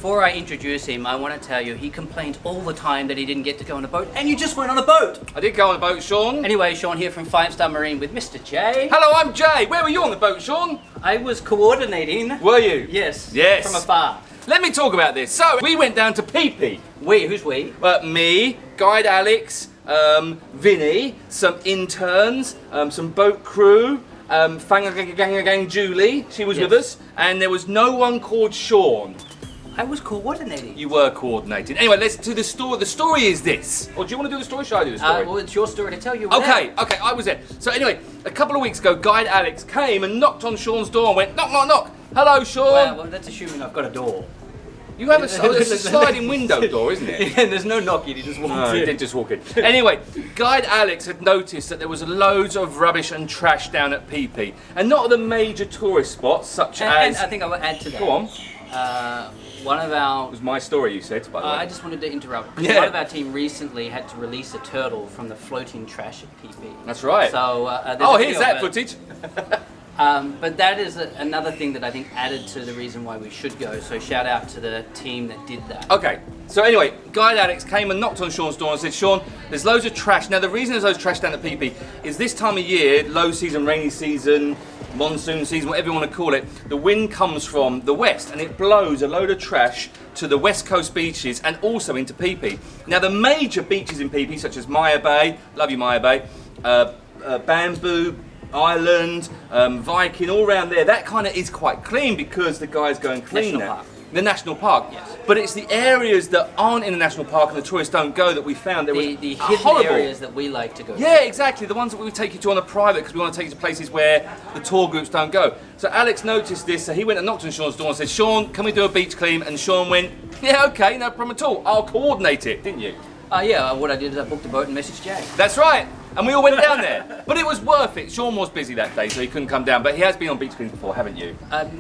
before I introduce him, I want to tell you he complains all the time that he didn't get to go on a boat, and you just went on a boat. I did go on a boat, Sean. Anyway, Sean here from Star Marine with Mr. J. Hello, I'm Jay. Where were you on the boat, Sean? I was coordinating. Were you? Yes. Yes. From afar. Let me talk about this. So, we went down to Phi Phi. We? Who's we? Me, Guide Alex, Vinny, some interns, some boat crew, Gang Julie, she was with us, and there was no one called Sean. I was coordinating. You were coordinating. Anyway, let's do the story. The story is this. Or do you want to do the story? Shall I do the story? Well, it's your story to tell you. Okay, I was there. So anyway, a couple of weeks ago, Guide Alex came and knocked on Sean's door and went, knock, knock, knock. Hello, Sean. Well, that's assuming I've got a door. You have it's a sliding window door, isn't it? And there's no knocking, he just walked in. He did just walk in. Anyway, Guide Alex had noticed that there was loads of rubbish and trash down at Phi Phi. And not the major tourist spots, such as... And I think I will add to that. Go on. One of our... It was my story, you said, by the way. I just wanted to interrupt. Yeah. One of our team recently had to release a turtle from the floating trash at Phi Phi. That's right. So, here's that footage. But that is another thing that I think added to the reason why we should go. So shout out to the team that did that. Okay, so anyway, Guide Alex came and knocked on Sean's door and said, Sean, there's loads of trash. Now the reason there's loads of trash down at Phi Phi is this time of year, low season, rainy season, monsoon season, whatever you want to call it, the wind comes from the west and it blows a load of trash to the west coast beaches and also into Phi Phi. Now the major beaches in Phi Phi, such as Maya Bay, love you Maya Bay, Bamboo Island, Viking, all around there, that kind of is quite clean because the guys go and clean National that. Park. The national park, yes. But it's the areas that aren't in the national park and the tourists don't go that we found there was the hidden horrible areas that we like to go. Yeah, exactly. The ones that we would take you to on a private because we want to take you to places where the tour groups don't go. So Alex noticed this, so he went and knocked on Sean's door and said, Sean, can we do a beach clean? And Sean went, yeah, okay, no problem at all. I'll coordinate it, didn't you? Yeah, what I did is I booked a boat and messaged Jay. That's right. And we all went down there. But it was worth it. Sean was busy that day, so he couldn't come down. But he has been on beach cleans before, haven't you?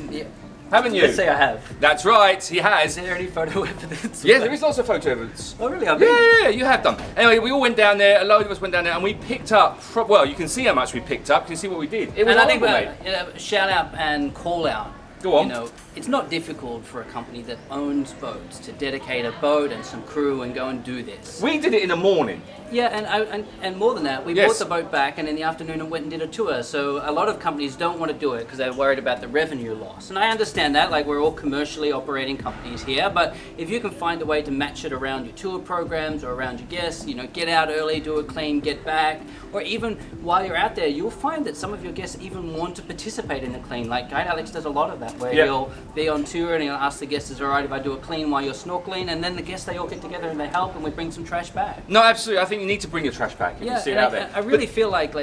Yeah. Haven't you? Let's say I have. That's right, he has. Is there any photo evidence? Yeah, there is lots of photo evidence. Oh, really? Yeah, you have done. Anyway, we all went down there, a load of us went down there, and we picked up, well, you can see how much we picked up, you can see what we did. It was horrible, mate. Shout out and call out. Go on. You know, it's not difficult for a company that owns boats to dedicate a boat and some crew and go and do this. We did it in the morning. Yeah, and more than that, we Yes. brought the boat back and in the afternoon and went and did a tour. So a lot of companies don't want to do it because they're worried about the revenue loss. And I understand that, like we're all commercially operating companies here, but if you can find a way to match it around your tour programs or around your guests, you know, get out early, do a clean, get back, or even while you're out there, you'll find that some of your guests even want to participate in the clean. Like Guide Alex does a lot of that, where he'll be on tour and he'll ask the guests, is it alright if I do a clean while you're snorkeling? And then the guests, they all get together and they help and we bring some trash back. No, absolutely. I think you need to bring your trash back. You can see it out there. I really feel like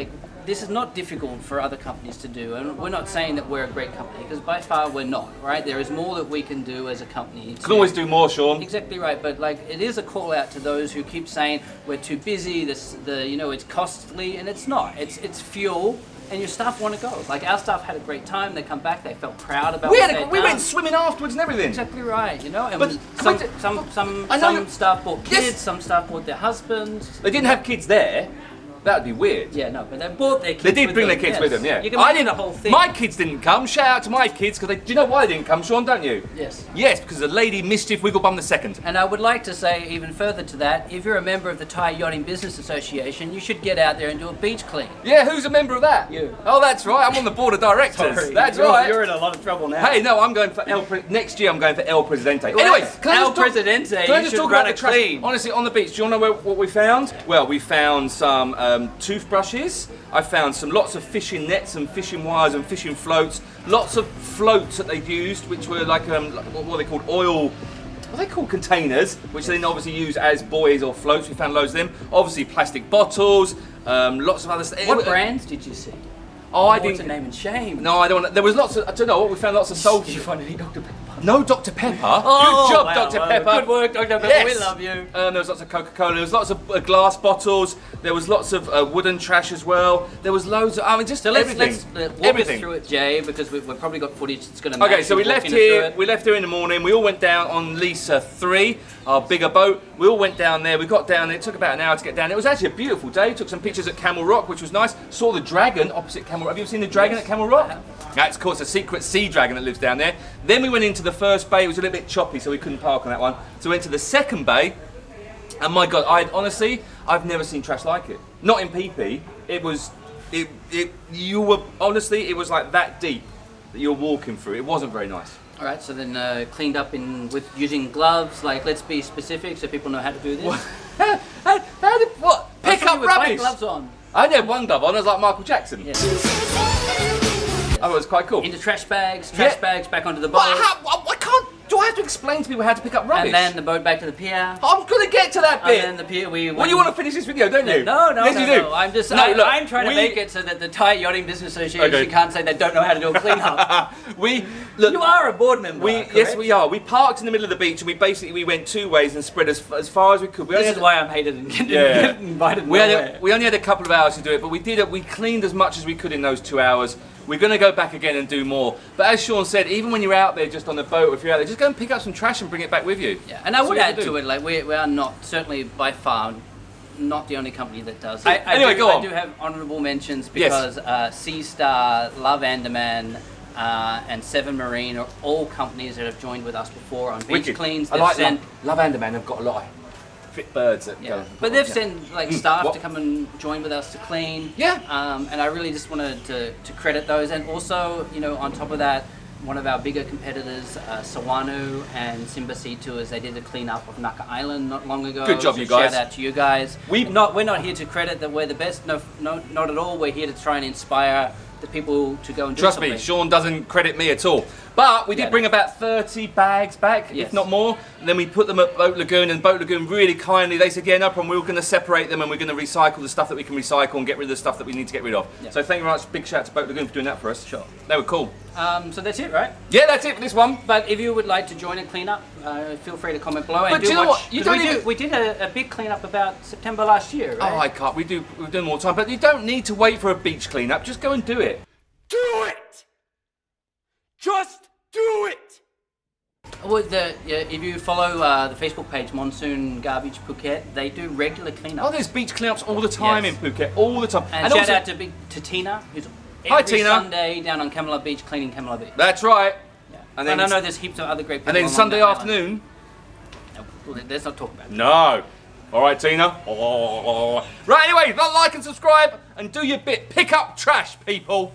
this is not difficult for other companies to do, and we're not saying that we're a great company because by far we're not. Right? There is more that we can do as a company. Can always do more, Sean. Exactly right, but like it is a call out to those who keep saying we're too busy. It's costly, and it's not. It's fuel. And your staff want to go. Like our staff had a great time. They come back. They felt proud about. We went swimming afterwards and everything. Exactly right. You know, and but some staff brought kids. Some staff brought their husbands. They didn't have kids there. That would be weird. Yeah, no, but they brought their kids. They did bring their kids with them, yeah. You can imagine the whole thing. My kids didn't come. Shout out to my kids because do you know why they didn't come, Sean? Don't you? Yes. Yes, because the lady Mischief Wigglebum II. And I would like to say even further to that, if you're a member of the Thai Yachting Business Association, you should get out there and do a beach clean. Yeah, who's a member of that? You. Oh, that's right. I'm on the board of directors. Sorry, that's right. You're in a lot of trouble now. Hey, no, I'm going for next year. I'm going for El Presidente. Anyway, El Presidente. Can I just talk about the trash? Honestly, on the beach, do you want to know what we found? Well, we found some toothbrushes. I found lots of fishing nets and fishing wires and fishing floats. Lots of floats that they'd used, which were like what are they called? Oil. What are they called? Containers, which they then obviously use as buoys or floats. We found loads of them. Obviously, plastic bottles. Lots of other stuff. What brands did you see? Oh, I didn't. To name and shame. No, I don't want. There was lots of. I don't know what we found. Lots of salt. Did you find any Dr. Pepper? No Dr. Pepper. Oh, good job, wow, Dr. wow. Pepper. Good work, Dr. Pepper. Yes. We love you. There was lots of Coca-Cola. There was lots of glass bottles. There was lots of wooden trash as well. There was loads of. I mean, just everything. Let's walk us through it, Jay, because we've probably got footage that's going to. Okay, so we left here. We left here in the morning. We all went down on Lisa 3, our bigger boat. We all went down there. We got down there. It took about an hour to get down. It was actually a beautiful day. Took some pictures at Camel Rock, which was nice. Saw the dragon opposite Camel Rock. Have you ever seen the dragon at Camel Rock? That's cool. It's a secret sea dragon that lives down there. Then we went into the the first bay. It was a little bit choppy, so we couldn't park on that one. So we went to the second bay, and my God, I've never seen trash like it. Not in PP. It was like that deep that you were walking through. It wasn't very nice. All right, so then cleaned up with using gloves. Like, let's be specific so people know how to do this. What? Pick up With white rubbish. gloves on. I only had one glove on. I was like Michael Jackson. Yeah. Oh, it was quite cool. Into trash bags back onto the boat. I can't. Do I have to explain to people how to pick up rubbish? And then the boat back to the pier. I'm gonna get to that bit. And then the pier Well, you want to finish this video, don't you? No, yes, you do. No. I'm just. No, look, I'm trying to make it so that the Thai Yachting Business Association can't say they don't know how to do a cleanup. Look. You are a board member. Yes, we are. We parked in the middle of the beach and we went two ways and spread as far as we could. This is why I'm hated and getting invited. We only had a couple of hours to do it, but we did it. We cleaned as much as we could in those 2 hours. We're going to go back again and do more. But as Sean said, even when you're out there just on the boat, or if you're out there, just go and pick up some trash and bring it back with you. Yeah, and I would add to it, like we are not, certainly by far, not the only company that does it. Anyway, go on. I do have honourable mentions because Sea Star, Love Andaman, and Seven Marine are all companies that have joined with us before on beach cleans. I like Love Andaman. Have got a lot of fit birds that go. But they've sent staff to come and join with us to clean. Yeah. And I really just wanted to credit those, and also, you know, on top of that, one of our bigger competitors, Sawanu and Simba Sea Tours, they did a clean-up of Nuka Island not long ago. Good job, so you guys. Shout out to you guys. We're not here to credit that we're the best. No, not at all. We're here to try and inspire the people to go and do something. Trust me, Sean doesn't credit me at all. But we did bring about 30 bags back, if not more. And then we put them at Boat Lagoon, and Boat Lagoon really kindly, they said, yeah, no problem, we're going to separate them and we're going to recycle the stuff that we can recycle and get rid of the stuff that we need to get rid of. Yeah. So thank you very much. Big shout out to Boat Lagoon for doing that for us. Sure. They were cool. So that's it, right? Yeah, that's it for this one. But if you would like to join a cleanup, feel free to comment below. And but do you know what? We did a big cleanup about September last year, right? Oh, I can't. We're doing more time. But you don't need to wait for a beach cleanup. Just go and do it. Do it! Just do it! Well, if you follow the Facebook page Monsoon Garbage Phuket, they do regular cleanups. Oh, there's beach cleanups all the time in Phuket, all the time. And shout out to Tina, who's every Sunday down on Kamala Beach cleaning Kamala Beach. That's right. Yeah. And then I know there's heaps of other great people. And then Sunday afternoon. No, let's not talk about it. No. All right, Tina. Oh. Right, anyway, like and subscribe and do your bit. Pick up trash, people.